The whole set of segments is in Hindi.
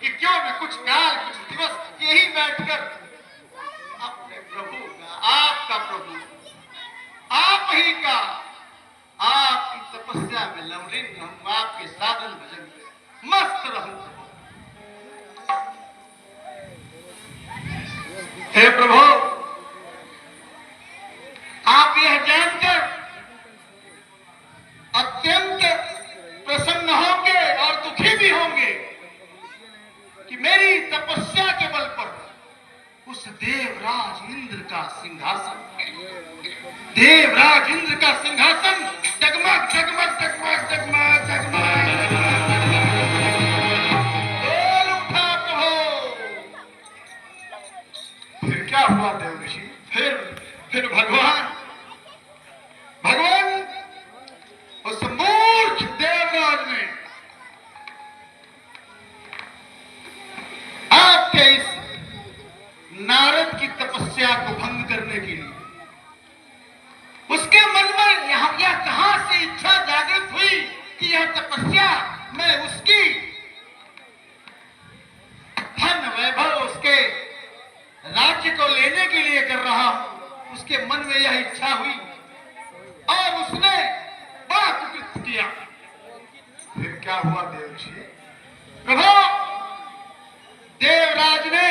कि क्यों न कुछ काल कुछ दिवस यही बैठकर अपने प्रभु का, आपका प्रभु, आप ही का, आपकी तपस्या में लवलीन रहूं, आपके साधन भजन में मस्त रहूं। हे प्रभु, आप यह जानकर अत्यंत प्रसन्न होंगे और दुखी भी होंगे कि मेरी तपस्या के बल पर उस देवराज इंद्र का सिंहासन, देवराज इंद्र का सिंहासन जगमग जगमग जगमग जगमग जगमग बोल उठा प्रभु। फिर क्या हुआ देव ऋषि? फिर भगवान उस मूर्ख देवराज ने आपके इस नारद की तपस्या को भंग करने के लिए उसके मन में यह कहां से इच्छा जागृत हुई कि यह तपस्या मैं उसकी धन वैभव, उसके राज्य को लेने के लिए कर रहा हूं। उसके मन में यह इच्छा हुई और उसने बड़ा कुकृत्य किया। फिर क्या हुआ देव ऋषि? प्रभु, देवराज ने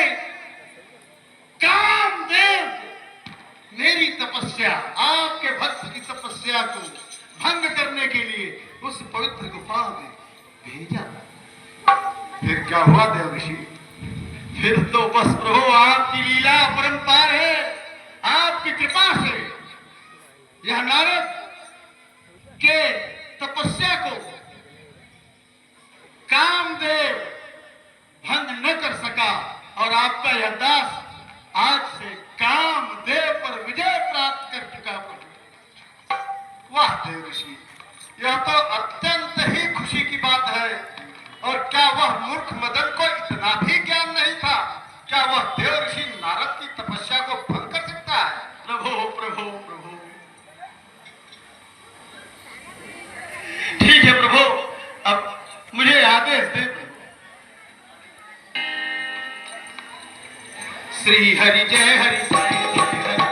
कामदेव मेरी तपस्या, आपके भक्त की तपस्या को भंग करने के लिए उस पवित्र गुफा में भेजा। फिर क्या हुआ देव ऋषि? फिर तो बस प्रभु आपकी लीला अपरंपार है। आपकी कृपा से यह नारद के तपस्या को कामदेव भंग न कर सका और आपका यह दास आज से कामदेव पर विजय प्राप्त कर चुका। वाह देव ऋषि, यह तो अत्यंत ही खुशी की बात है। और क्या वह मूर्ख मदन को इतना भी ज्ञान नहीं था? क्या वह देव ऋषि नारद की तपस्या को भंग कर सकता है? प्रभु प्रभु प्रभु, ठीक है प्रभु, अब मुझे आदेश दे। श्री हरि जय हरि जय हरि।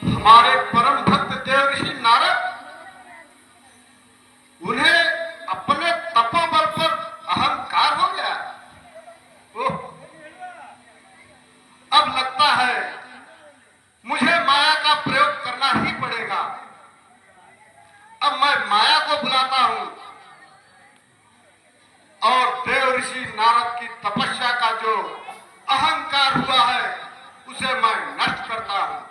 हमारे परम भक्त देव ऋषि नारद, उन्हें अपने तपोबल पर अहंकार हो गया। अब लगता है मुझे माया का प्रयोग करना ही पड़ेगा। अब मैं माया को बुलाता हूं और देव ऋषि नारद की तपस्या का जो अहंकार हुआ है उसे मैं नष्ट करता हूं।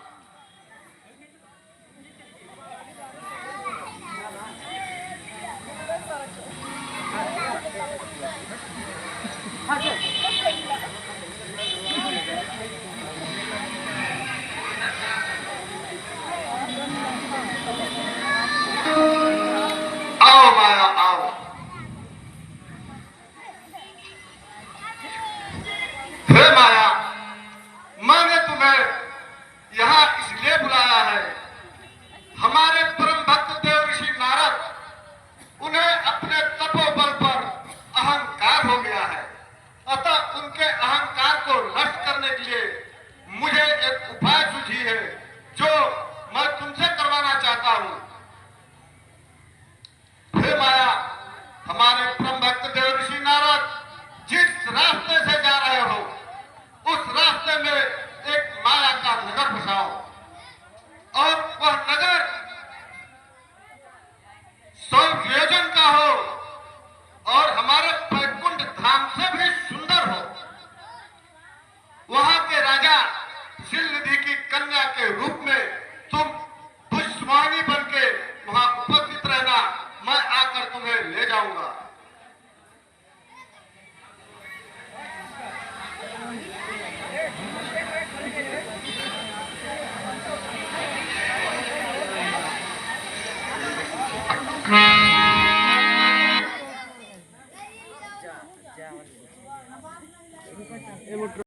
आओ माया आओ। हे माया, मैंने तुम्हें यहां इसलिए बुलाया है, हमारे परम भक्त देव ऋषि नारद, उन्हें अपने तपोबल पर अहंकार हो गया है। अतः उनके अहंकार को नष्ट करने के लिए मुझे एक उपाय सूझी है जो मैं तुमसे करवाना चाहता हूं। हे माया, हमारे परम भक्त देव ऋषि नारद जिस रास्ते से जा रहे हो ਇਹ ਮੋਟਰ